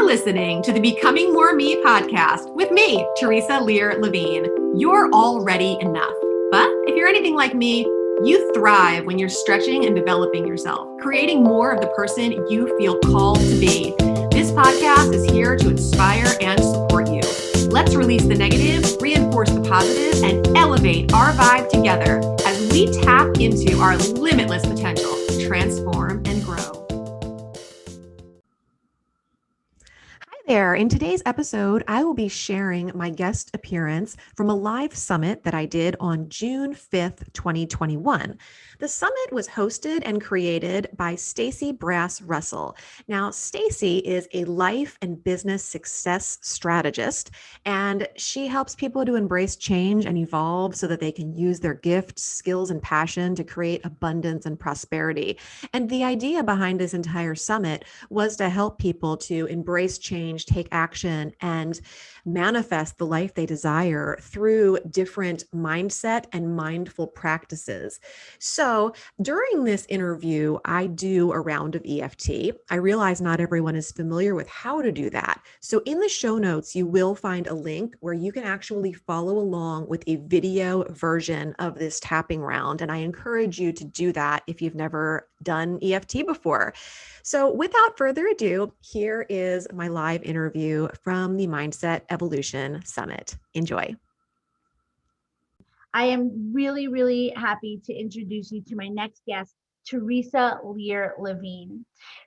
listening to the Becoming More Me podcast with me, Theresa Lear Levine. You're already enough. But if you're anything like me, you thrive when you're stretching and developing yourself, creating more of the person you feel called to be. This podcast is here to inspire and support you. Let's release the negative, reinforce the positive, and elevate our vibe together as we tap into our limitless potential to transform and grow. There. In today's episode, I will be sharing my guest appearance from a live summit that I did on June 5th, 2021. The summit was hosted and created by Stacey Brass Russell. Now, Stacey is a life and business success strategist, and she helps people to embrace change and evolve so that they can use their gifts, skills, and passion to create abundance and prosperity. And the idea behind this entire summit was to help people to embrace change, take action, and manifest the life they desire through different mindset and mindful practices. So during this interview, I do a round of EFT. I realize not everyone is familiar with how to do that. So in the show notes, you will find a link where you can actually follow along with a video version of this tapping round. And I encourage you to do that if you've never done EFT before. So without further ado, here is my live interview from the Mindset Evolution Summit. Enjoy. I am really, really happy to introduce you to my next guest, Theresa Lear Levine.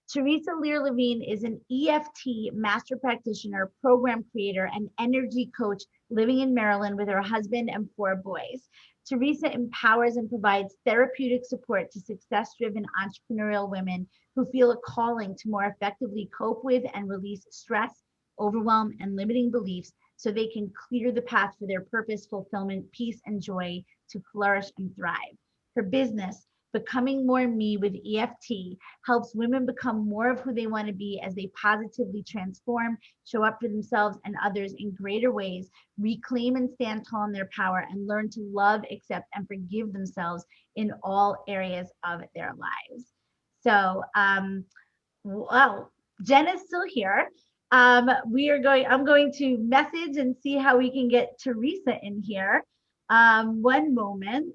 Theresa Lear Levine is an EFT master practitioner, program creator, and energy coach living in Maryland with her husband and 4 boys. Theresa empowers and provides therapeutic support to success-driven entrepreneurial women who feel a calling to more effectively cope with and release stress, overwhelm, and limiting beliefs so they can clear the path for their purpose, fulfillment, peace, and joy to flourish and thrive. Her business, Becoming More Me with EFT, helps women become more of who they want to be as they positively transform, show up for themselves and others in greater ways, reclaim and stand tall in their power, and learn to love, accept, and forgive themselves in all areas of their lives. So, well, Jen is still here. I'm going to message and see how we can get Theresa in here. One moment.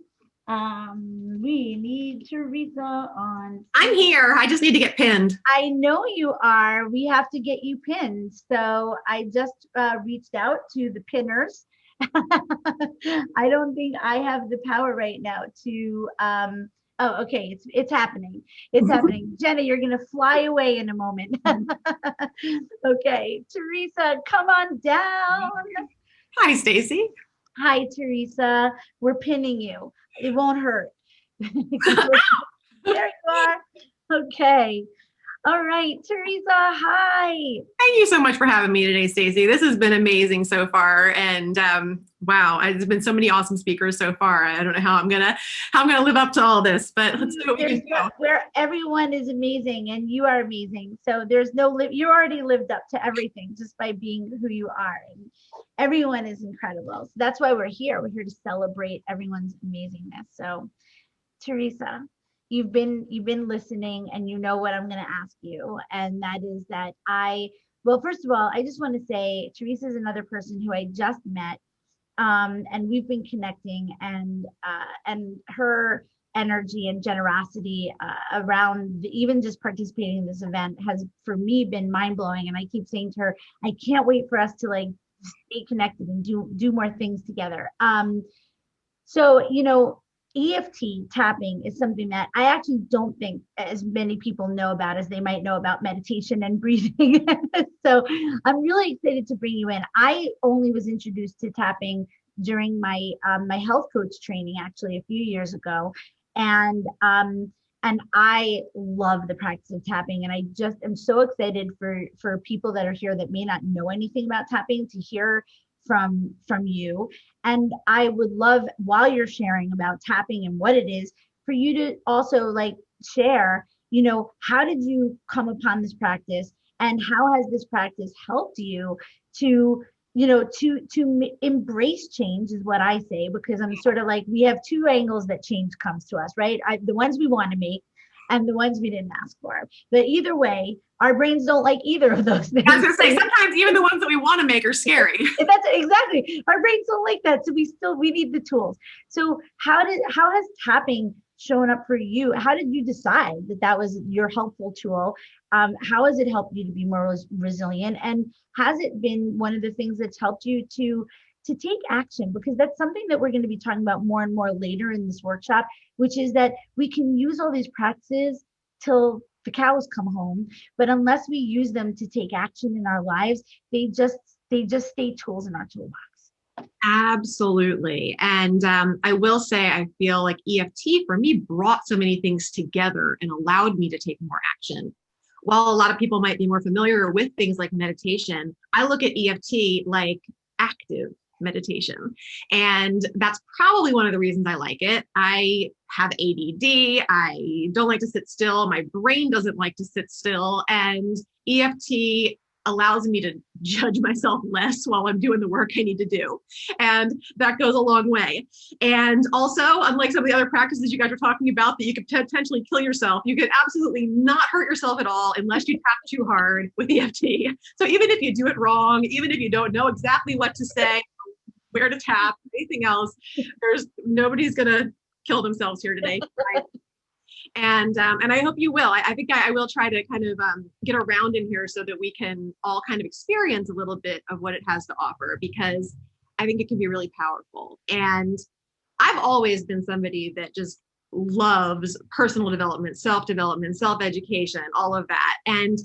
We need Theresa on. I'm here. I just need to get pinned. I know you are. We have to get you pinned. So I just reached out to the pinners. I don't think I have the power right now to oh, okay, it's happening. It's happening. Jenna, you're gonna fly away in a moment. Okay, Theresa, come on down. Hi, Stacey. Hi, Theresa. We're pinning you. It won't hurt. There you are. Okay. All right, Theresa, hi. Thank you so much for having me today, Stacey. This has been amazing so far. And wow, there's been so many awesome speakers so far. I don't know how I'm gonna live up to all this, but let's see what we can do. Where everyone is amazing and you are amazing. So there's you already lived up to everything just by being who you are. And everyone is incredible. So that's why we're here. We're here to celebrate everyone's amazingness. So Theresa, you've been listening and you know what I'm going to ask you. And that is that well, first of all, I just want to say Theresa is another person who I just met. And we've been connecting and her energy and generosity around even just participating in this event has for me been mind blowing. And I keep saying to her, I can't wait for us to like stay connected and do more things together. So, you know, EFT tapping is something that I actually don't think as many people know about as they might know about meditation and breathing. So I'm really excited to bring you in. I only was introduced to tapping during my my health coach training actually a few years ago. And I love the practice of tapping. And I just am so excited for people that are here that may not know anything about tapping to hear from you. And I would love, while you're sharing about tapping and what it is, for you to also like share, you know, how did you come upon this practice and how has this practice helped you to, you know, to embrace change is what I say, because I'm sort of like, we have 2 angles that change comes to us, right? The ones we want to make and the ones we didn't ask for. But either way, our brains don't like either of those things. I was gonna say, sometimes even the ones that we want to make are scary. That's exactly, our brains don't like that. So we need the tools. So how has tapping shown up for you? How did you decide that that was your helpful tool? How has it helped you to be more resilient? And has it been one of the things that's helped you to take action? Because that's something that we're going to be talking about more and more later in this workshop, which is that we can use all these practices till the cows come home, but unless we use them to take action in our lives, they just stay tools in our toolbox. Absolutely. And I will say, I feel like EFT for me brought so many things together and allowed me to take more action. While a lot of people might be more familiar with things like meditation, I look at EFT like active meditation. And that's probably one of the reasons I like it. I have ADD. I don't like to sit still. My brain doesn't like to sit still. And EFT allows me to judge myself less while I'm doing the work I need to do. And that goes a long way. And also, unlike some of the other practices you guys were talking about that you could potentially kill yourself, you could absolutely not hurt yourself at all unless you tap too hard with EFT. So even if you do it wrong, even if you don't know exactly what to say, where to tap, anything else, nobody's going to kill themselves here today. Right? And I hope you will. I think I will try to kind of get around in here so that we can all kind of experience a little bit of what it has to offer, because I think it can be really powerful. And I've always been somebody that just loves personal development, self-development, self-education, all of that. And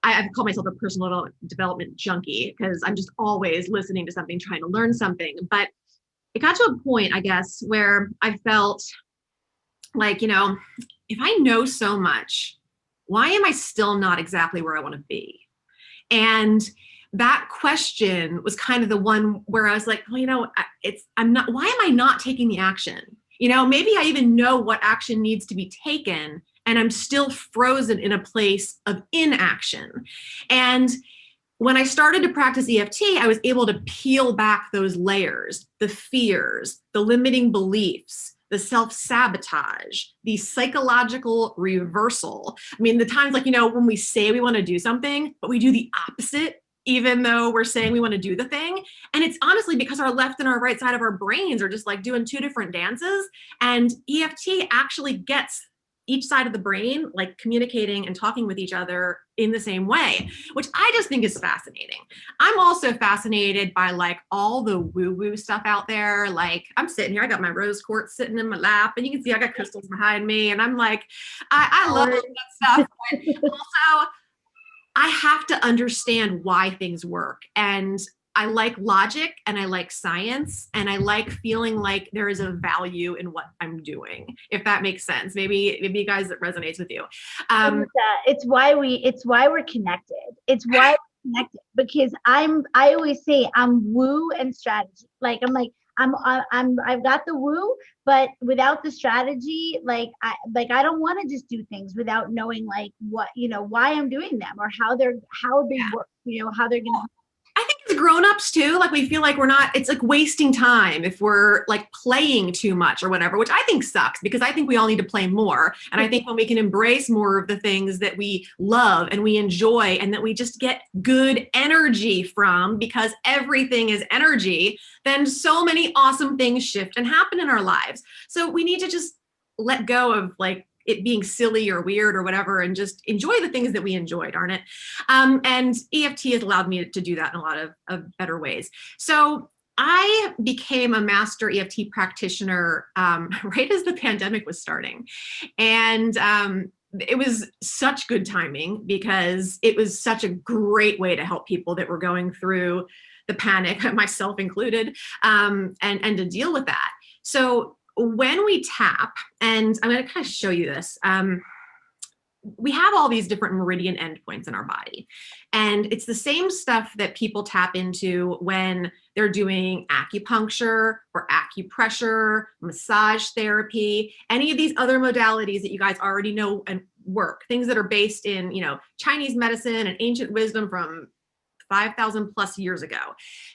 I call myself a personal development junkie because I'm just always listening to something, trying to learn something. But it got to a point, I guess, where I felt like, if I know so much, why am I still not exactly where I want to be? And that question was kind of the one where I was like, well, why am I not taking the action? Maybe I even know what action needs to be taken, and I'm still frozen in a place of inaction. And when I started to practice EFT, I was able to peel back those layers, the fears, the limiting beliefs, the self-sabotage, the psychological reversal. I mean, the times when we say we want to do something, but we do the opposite, even though we're saying we want to do the thing. And it's honestly because our left and our right side of our brains are just like doing two different dances. And EFT actually gets each side of the brain like communicating and talking with each other in the same way, which I just think is fascinating. I'm also fascinated by like all the woo-woo stuff out there. Like I'm sitting here, I got my rose quartz sitting in my lap, and you can see I got crystals behind me, and I'm like, I love all that stuff. But also, I have to understand why things work. And I like logic, and I like science, and I like feeling like there is a value in what I'm doing, if that makes sense. Maybe you guys, it resonates with you. It's why we're connected. It's why we're connected, because I always say I'm woo and strategy. I've got the woo, but without the strategy, I don't want to just do things without knowing like what, why I'm doing them, or how they work, how they're going to. I think as grown-ups too, like we feel like it's like wasting time if we're like playing too much or whatever, which I think sucks, because I think we all need to play more. And I think when we can embrace more of the things that we love and we enjoy and that we just get good energy from, because everything is energy, then so many awesome things shift and happen in our lives. So we need to just let go of like it being silly or weird or whatever, and just enjoy the things that we enjoy, darn it. And EFT has allowed me to do that in a lot of better ways. So I became a master EFT practitioner right as the pandemic was starting. And it was such good timing, because it was such a great way to help people that were going through the panic, myself included, and to deal with that. So when we tap, and I'm going to kind of show you this, we have all these different meridian endpoints in our body. And it's the same stuff that people tap into when they're doing acupuncture or acupressure, massage therapy, any of these other modalities that you guys already know and work, things that are based in, Chinese medicine and ancient wisdom from 5,000 plus years ago.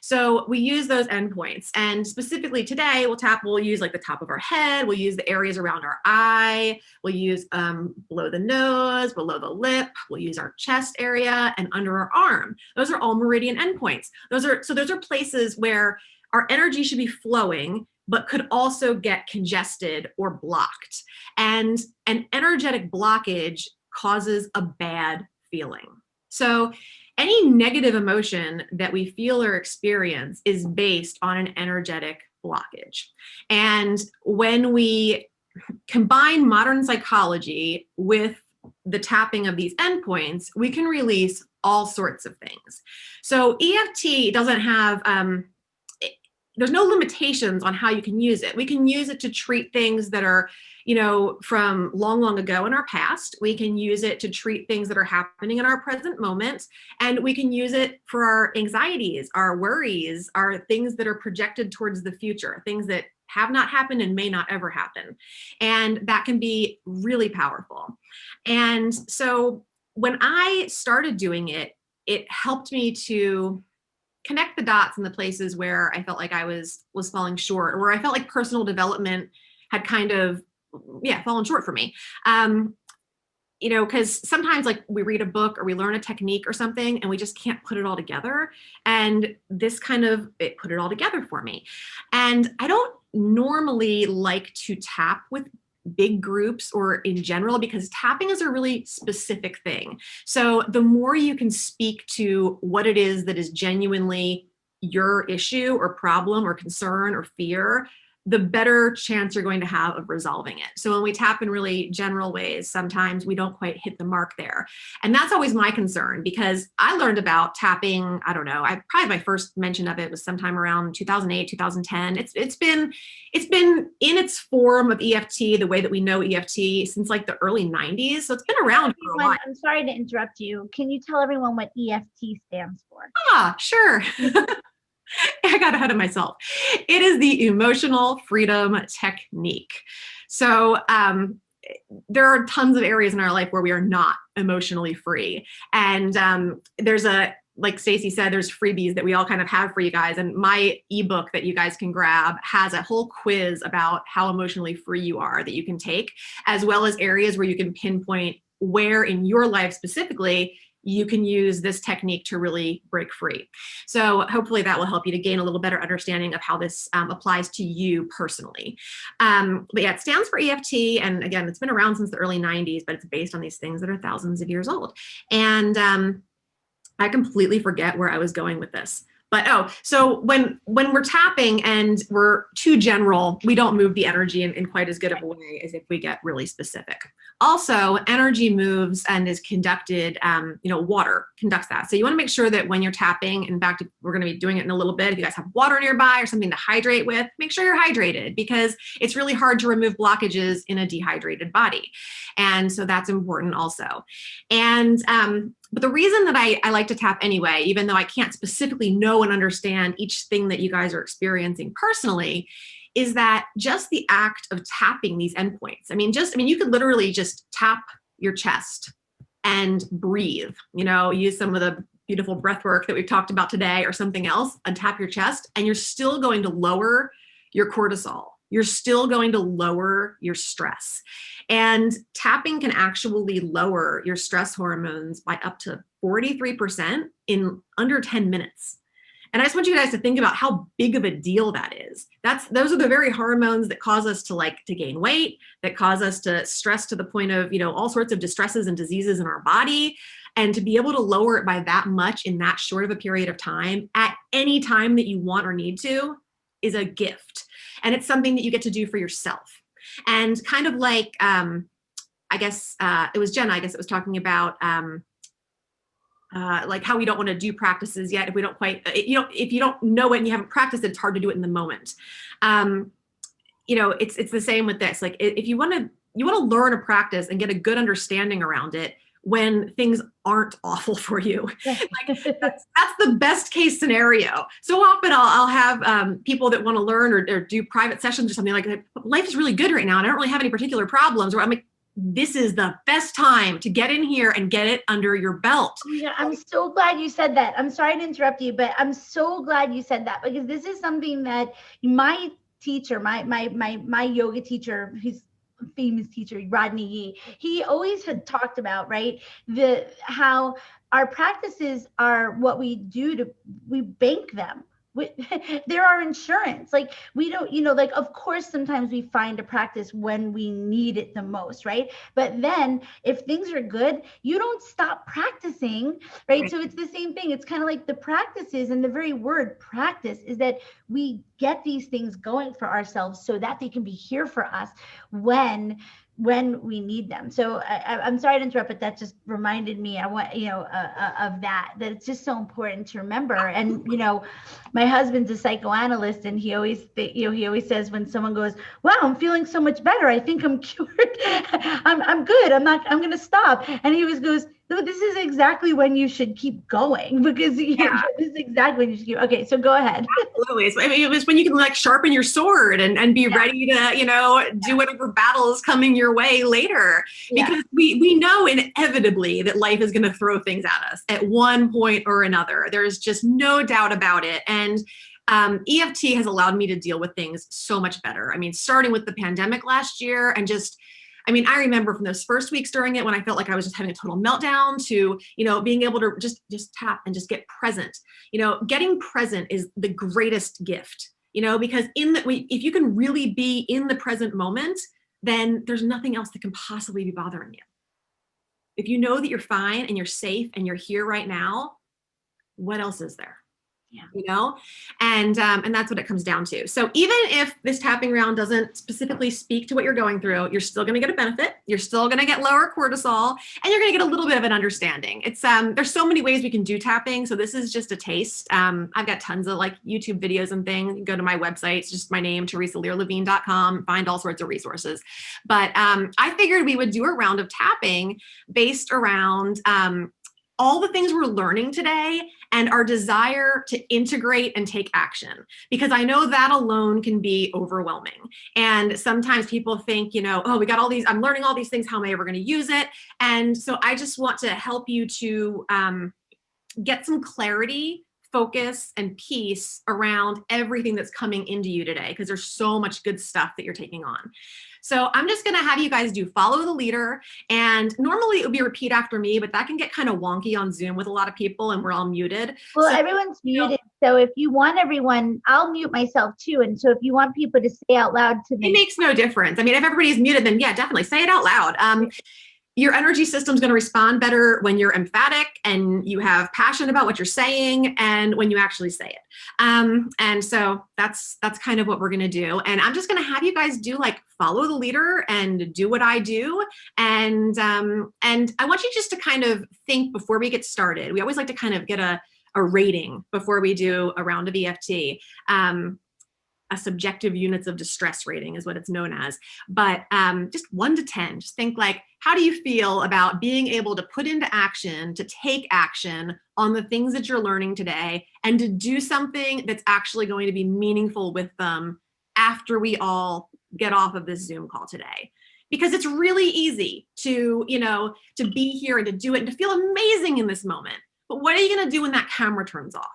So we use those endpoints. And specifically today, we'll use like the top of our head, we'll use the areas around our eye, we'll use below the nose, below the lip, we'll use our chest area and under our arm. Those are all meridian endpoints. Those are places where our energy should be flowing, but could also get congested or blocked. And an energetic blockage causes a bad feeling. So any negative emotion that we feel or experience is based on an energetic blockage. And when we combine modern psychology with the tapping of these endpoints, we can release all sorts of things. So EFT doesn't have, there's no limitations on how you can use it. We can use it to treat things that are, from long, long ago in our past. We can use it to treat things that are happening in our present moment. And we can use it for our anxieties, our worries, our things that are projected towards the future, things that have not happened and may not ever happen. And that can be really powerful. And so when I started doing it, it helped me to connect the dots in the places where I felt like I was falling short, or where I felt like personal development had kind of, fallen short for me. Because sometimes like we read a book or we learn a technique or something and we just can't put it all together. And this it put it all together for me. And I don't normally like to tap with big groups or in general, because tapping is a really specific thing. So the more you can speak to what it is that is genuinely your issue or problem or concern or fear, the better chance you're going to have of resolving it. So when we tap in really general ways, sometimes we don't quite hit the mark there. And that's always my concern, because I learned about tapping, I don't know, my first mention of it was sometime around 2008, 2010. It's been in its form of EFT, the way that we know EFT, since like the early 90s. So it's been around for a while. I'm sorry to interrupt you. Can you tell everyone what EFT stands for? Sure. I got ahead of myself. It is the emotional freedom technique. So there are tons of areas in our life where we are not emotionally free. And like Stacey said, there's freebies that we all kind of have for you guys. And my ebook that you guys can grab has a whole quiz about how emotionally free you are that you can take, as well as areas where you can pinpoint where in your life specifically you can use this technique to really break free. So hopefully that will help you to gain a little better understanding of how this applies to you personally. But yeah, it stands for EFT. And again, it's been around since the early 90s, but it's based on these things that are thousands of years old. And I completely forget where I was going with this. But so when we're tapping and we're too general, we don't move the energy in quite as good of a way as if we get really specific. Also, energy moves and is conducted, water conducts that. So you want to make sure that when you're tapping, in fact, we're going to be doing it in a little bit, if you guys have water nearby or something to hydrate with, make sure you're hydrated, because it's really hard to remove blockages in a dehydrated body. And so that's important also. And but the reason that I like to tap anyway, even though I can't specifically know and understand each thing that you guys are experiencing personally, is that just the act of tapping these endpoints. You could literally just tap your chest and breathe, use some of the beautiful breath work that we've talked about today or something else, and tap your chest, and you're still going to lower your cortisol. You're still going to lower your stress. And tapping can actually lower your stress hormones by up to 43% in under 10 minutes. And I just want you guys to think about how big of a deal that is. Those are the very hormones that cause us to gain weight, that cause us to stress to the point of, all sorts of distresses and diseases in our body. And to be able to lower it by that much in that short of a period of time, at any time that you want or need to, is a gift. And it's something that you get to do for yourself. And kind of like, it was Jenna, I guess it was talking about, like how we don't want to do practices yet if we don't quite, if you don't know it and you haven't practiced it, it's hard to do it in the moment. It's the same with this. Like if you want to learn a practice and get a good understanding around it when things aren't awful for you. Like that's the best case scenario. So often I'll have people that want to learn or do private sessions or something like that. Life is really good right now and I don't really have any particular problems. Or I'm like, this is the best time to get in here and get it under your belt. Oh my God, I'm so glad you said that. I'm sorry to interrupt you, but I'm so glad you said that, because this is something that my teacher, my yoga teacher, he's a famous teacher, Rodney Yee, he always had talked about, right? How our practices are what we do we bank them. They're our insurance. Like, we don't, like, of course, sometimes we find a practice when we need it the most, right? But then if things are good, you don't stop practicing, right? So it's the same thing. It's kind of like the practices, and the very word practice is that we get these things going for ourselves so that they can be here for us when we need them. So I'm sorry to interrupt, but that just reminded me, I want, of that it's just so important to remember. And, my husband's a psychoanalyst, and he always says, when someone goes, wow, I'm feeling so much better, I think I'm cured, I'm good, I'm going to stop. And he always goes, no, this is exactly when you should keep going, because this is exactly when you should keep. Okay, so go ahead. Absolutely. So, I mean, it was when you can like sharpen your sword and be ready to, do whatever battle is coming your way later. Because we know inevitably that life is going to throw things at us at one point or another. There's just no doubt about it. And EFT has allowed me to deal with things so much better. I mean, starting with the pandemic last year, and I remember from those first weeks during it when I felt like I was just having a total meltdown, to, being able to just tap and just get present. Getting present is the greatest gift, because if you can really be in the present moment, then there's nothing else that can possibly be bothering you. If you know that you're fine and you're safe and you're here right now, what else is there? And that's what it comes down to. So even if this tapping round doesn't specifically speak to what you're going through, you're still going to get a benefit. You're still going to get lower cortisol, and you're going to get a little bit of an understanding. It's there's so many ways we can do tapping. So this is just a taste. I've got tons of like YouTube videos and things. You can go to my website. It's just my name, theresalearlevine.com, find all sorts of resources. But I figured we would do a round of tapping based around all the things we're learning today and our desire to integrate and take action, because I know that alone can be overwhelming. And sometimes people think, oh, we got all these, I'm learning all these things, how am I ever going to use it? And so I just want to help you to get some clarity, focus, and peace around everything that's coming into you today, because there's so much good stuff that you're taking on. So I'm just going to have you guys do follow the leader, and normally it would be repeat after me, but that can get kind of wonky on Zoom with a lot of people and we're all muted. Well, so everyone's muted. So if you want everyone, I'll mute myself too. And so if you want people to say out loud to me. It makes no difference. I mean, if everybody's muted, then yeah, definitely say it out loud. Your energy system's going to respond better when you're emphatic and you have passion about what you're saying, and when you actually say it. And so that's kind of what we're going to do. And I'm just going to have you guys do like follow the leader and do what I do. And I want you just to kind of think before we get started. We always like to kind of get a rating before we do a round of EFT. A subjective units of distress rating is what it's known as. But just 1 to 10, just think like, how do you feel about being able to put into action, to take action on the things that you're learning today, and to do something that's actually going to be meaningful with them after we all get off of this Zoom call today? Because it's really easy to, to be here and to do it and to feel amazing in this moment. But what are you going to do when that camera turns off?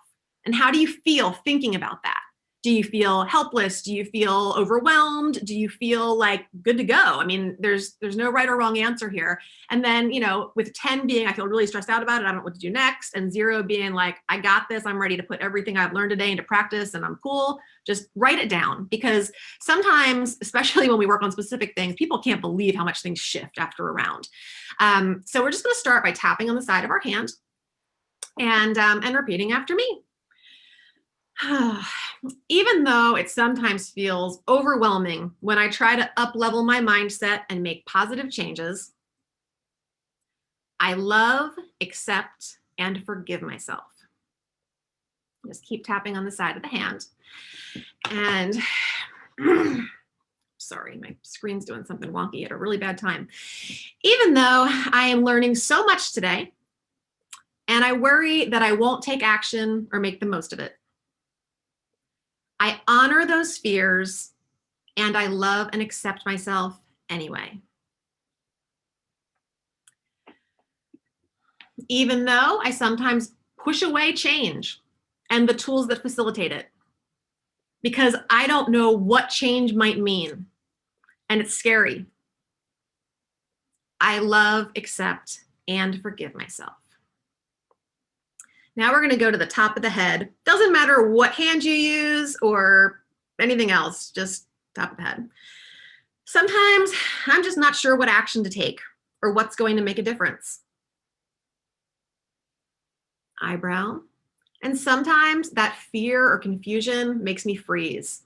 And how do you feel thinking about that? Do you feel helpless? Do you feel overwhelmed? Do you feel like good to go? I mean, there's no right or wrong answer here. And then, with 10 being, I feel really stressed out about it, I don't know what to do next. And 0 being like, I got this, I'm ready to put everything I've learned today into practice and I'm cool. Just write it down, because sometimes, especially when we work on specific things, people can't believe how much things shift after a round. So we're just gonna start by tapping on the side of our hand and repeating after me. Even though it sometimes feels overwhelming when I try to up-level my mindset and make positive changes, I love, accept, and forgive myself. Just keep tapping on the side of the hand. And sorry, my screen's doing something wonky at a really bad time. Even though I am learning so much today, and I worry that I won't take action or make the most of it, I honor those fears, and I love and accept myself anyway. even though I sometimes push away change and the tools that facilitate it, because I don't know what change might mean, and it's scary. I love, accept, and forgive myself. Now we're going to go to the top of the head. Doesn't matter what hand you use or anything else, just top of the head. Sometimes I'm just not sure what action to take or what's going to make a difference. Eyebrow. And sometimes that fear or confusion makes me freeze.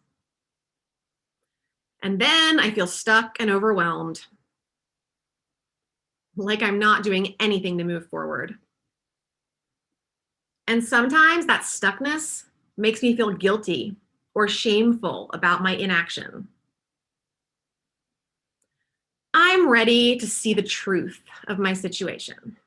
And then I feel stuck and overwhelmed, like I'm not doing anything to move forward. And sometimes that stuckness makes me feel guilty or shameful about my inaction. I'm ready to see the truth of my situation.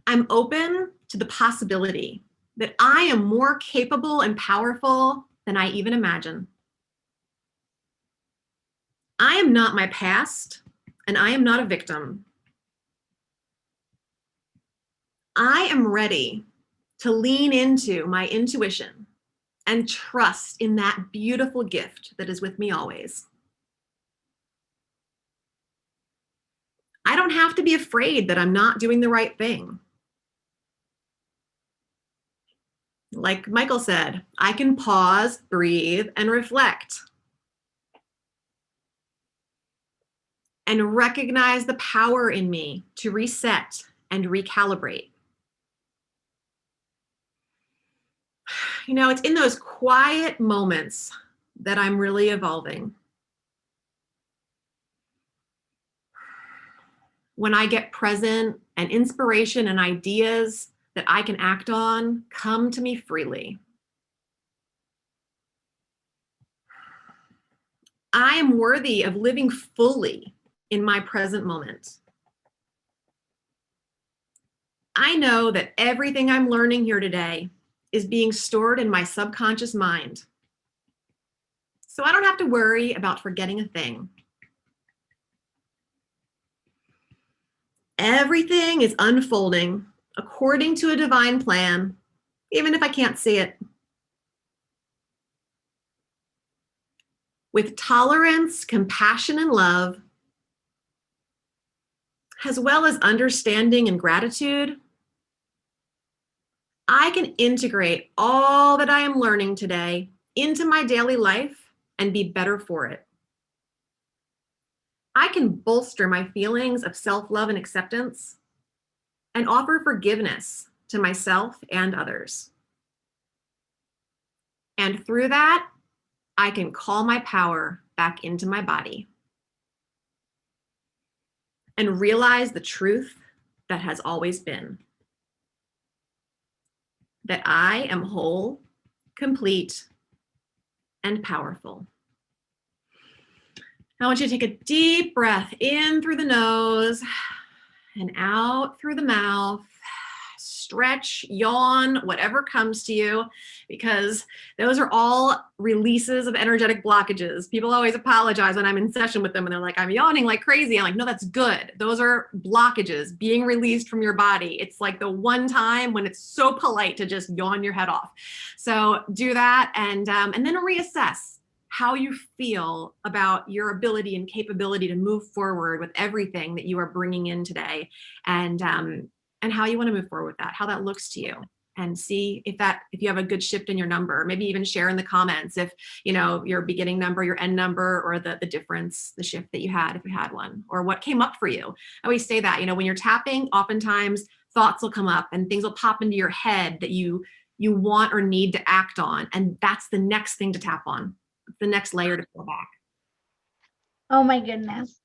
I'm open to the possibility that I am more capable and powerful than I even imagine. I am not my past, and I am not a victim. I am ready to lean into my intuition and trust in that beautiful gift that is with me always. I don't have to be afraid that I'm not doing the right thing. Like Michael said, I can pause, breathe, and reflect. And recognize the power in me to reset and recalibrate. You know, it's in those quiet moments that I'm really evolving. When I get present and inspiration and ideas that I can act on come to me freely. I am worthy of living fully in my present moment. I know that everything I'm learning here today is being stored in my subconscious mind. So I don't have to worry about forgetting a thing. Everything is unfolding according to a divine plan, even if I can't see it. With tolerance, compassion, and love, as well as understanding and gratitude, I can integrate all that I am learning today into my daily life and be better for it. I can bolster my feelings of self-love and acceptance and offer forgiveness to myself and others. And through that, I can call my power back into my body and realize the truth that has always been. That I am whole, complete, and powerful. I want you to take a deep breath in through the nose and out through the mouth. Stretch, yawn, whatever comes to you, because those are all releases of energetic blockages. People always apologize when I'm in session with them and they're like, I'm yawning like crazy. I'm like, no, that's good. Those are blockages being released from your body. It's like the one time when it's so polite to just yawn your head off. So do that and then reassess how you feel about your ability and capability to move forward with everything that you are bringing in today, and how you want to move forward with that, how that looks to you, and see if you have a good shift in your number. Maybe even share in the comments if you know your beginning number, your end number, or the difference, the shift that you had, if you had one, or what came up for you. I always say that, you know, when you're tapping, oftentimes thoughts will come up and things will pop into your head that you want or need to act on, and that's the next thing to tap on, the next layer to pull back. Oh my goodness.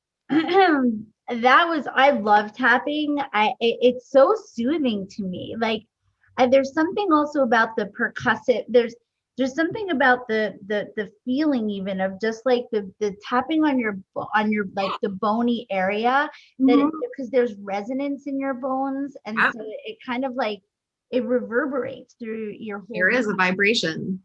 I love tapping. It's so soothing to me. Like there's something also about the percussive, there's something about the feeling even of just like the tapping on your like the bony area, that because there's resonance in your bones, and so it kind of like it reverberates through your whole There is a vibration.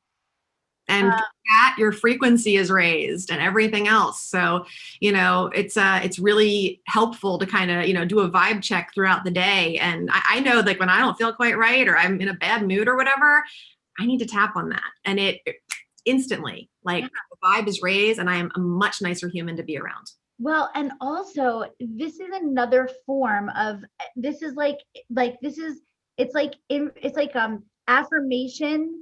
And that your frequency is raised and everything else. So, it's really helpful to kind of, do a vibe check throughout the day. And I know like when I don't feel quite right or I'm in a bad mood or whatever, I need to tap on that. And it instantly, like the vibe is raised and I am a much nicer human to be around. Well, and also this is another form of, this is it's like affirmation.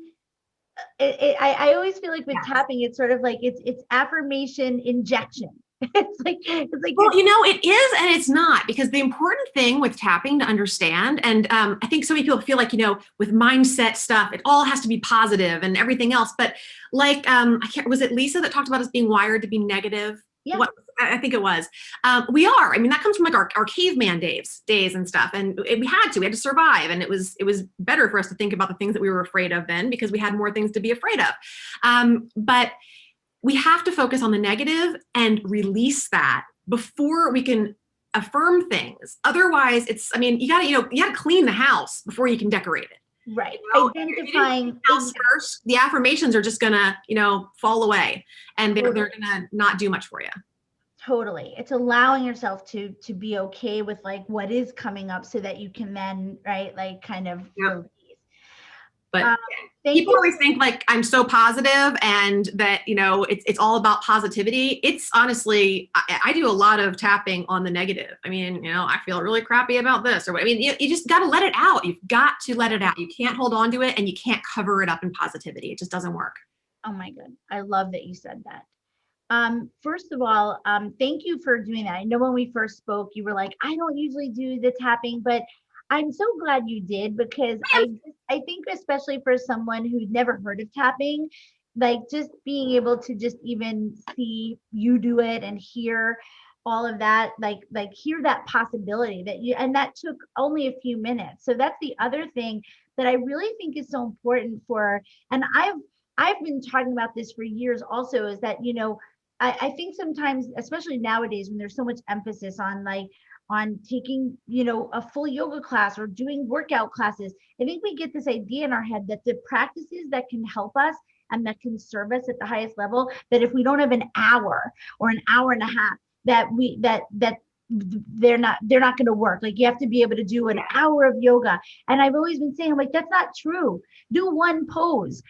I always feel like with tapping, it's sort of like it's affirmation injection. Well, it is and it's not, because the important thing with tapping to understand, and I think so many people feel like, with mindset stuff, it all has to be positive and everything else. But like, was it Lisa that talked about us being wired to be negative? Yeah. I think it was. We are. I mean, that comes from like our caveman days and stuff. And we had to survive. And it was better for us to think about the things that we were afraid of then, because we had more things to be afraid of. But we have to focus on the negative and release that before we can affirm things. Otherwise, you gotta clean the house before you can decorate it. Right. Identifying house first, the affirmations are just gonna, fall away, and they're gonna not do much for you. Totally. It's allowing yourself to be okay with like what is coming up so that you can then, right, like kind of release. But people always think like I'm so positive and that, it's all about positivity. It's honestly, I do a lot of tapping on the negative. I mean, I feel really crappy about this, or you just got to let it out. You've got to let it out. You can't hold on to it and you can't cover it up in positivity. It just doesn't work. Oh my God. I love that you said that. First of all, thank you for doing that. I know when we first spoke, you were like, I don't usually do the tapping, but I'm so glad you did, because I think especially for someone who's never heard of tapping, like just being able to just even see you do it and hear all of that, like hear that possibility and that took only a few minutes. So that's the other thing that I really think is so important and I've been talking about this for years also, is that, I think sometimes, especially nowadays, when there's so much emphasis on taking, a full yoga class or doing workout classes, I think we get this idea in our head that the practices that can help us and that can serve us at the highest level, that if we don't have an hour or an hour and a half, that they're not going to work. Like you have to be able to do an hour of yoga. And I've always been saying, I'm like, that's not true. Do one pose,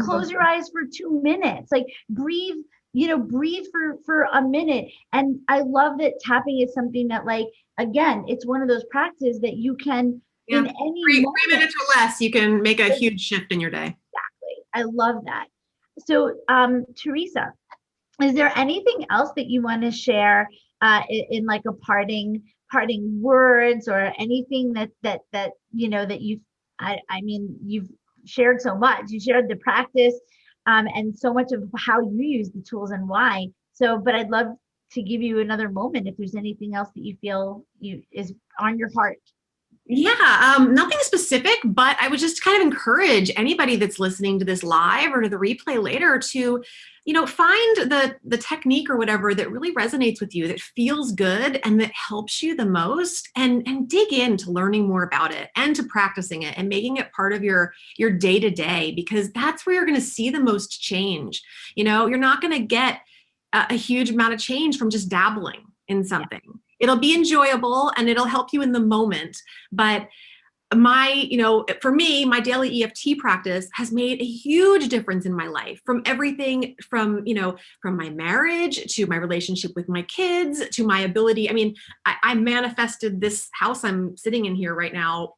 close your eyes for 2 minutes, like breathe for a minute. And I love that tapping is something that, like, again, it's one of those practices that you can in any 3 minutes or less, you can make a huge shift in your day. Exactly. I love that. So, Theresa, is there anything else that you want to share in like a parting words, or anything that you've shared so much. You shared the practice and so much of how you use the tools and why. So, but I'd love to give you another moment if there's anything else that you feel is on your heart. Yeah, nothing specific, but I would just kind of encourage anybody that's listening to this live or to the replay later to, find the technique or whatever that really resonates with you, that feels good and that helps you the most, and dig into learning more about it and to practicing it and making it part of your day to day, because that's where you're going to see the most change. You're not going to get a huge amount of change from just dabbling in something. Yeah. It'll be enjoyable and it'll help you in the moment. But for me, my daily EFT practice has made a huge difference in my life, from everything from my marriage to my relationship with my kids to my ability. I mean, I manifested this house I'm sitting in here right now,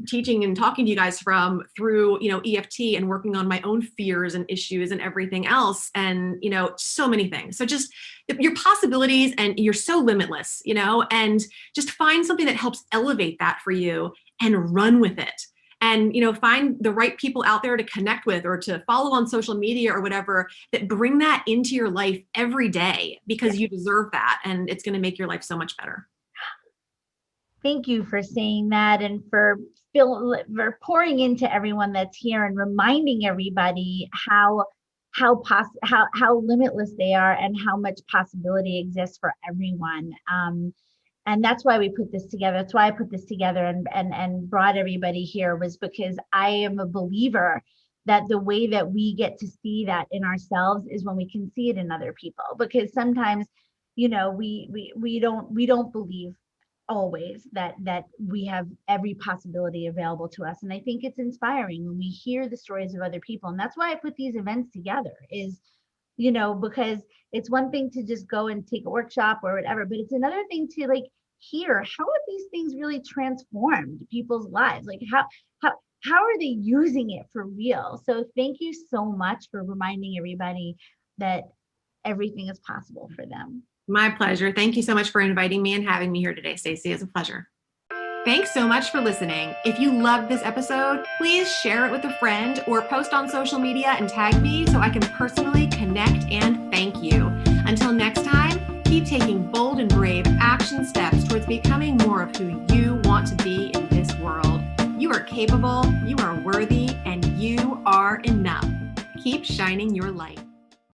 teaching and talking to you guys through EFT and working on my own fears and issues and everything else. And, so many things. So just your possibilities, and you're so limitless, and just find something that helps elevate that for you and run with it. And, find the right people out there to connect with or to follow on social media or whatever, that bring that into your life every day, because you deserve that. And it's going to make your life so much better. Thank you for saying that, and for pouring into everyone that's here and reminding everybody how limitless they are and how much possibility exists for everyone. And that's why we put this together. That's why I put this together and brought everybody here, was because I am a believer that the way that we get to see that in ourselves is when we can see it in other people. Because sometimes, we don't believe always that we have every possibility available to us. And I think it's inspiring when we hear the stories of other people. And that's why I put these events together, is because it's one thing to just go and take a workshop or whatever, but it's another thing to like hear how have these things really transformed people's lives? Like how are they using it for real? So thank you so much for reminding everybody that everything is possible for them. My pleasure. Thank you so much for inviting me and having me here today, Stacey. It's a pleasure. Thanks so much for listening. If you loved this episode, please share it with a friend or post on social media and tag me so I can personally connect and thank you. Until next time, keep taking bold and brave action steps towards becoming more of who you want to be in this world. You are capable, you are worthy, and you are enough. Keep shining your light.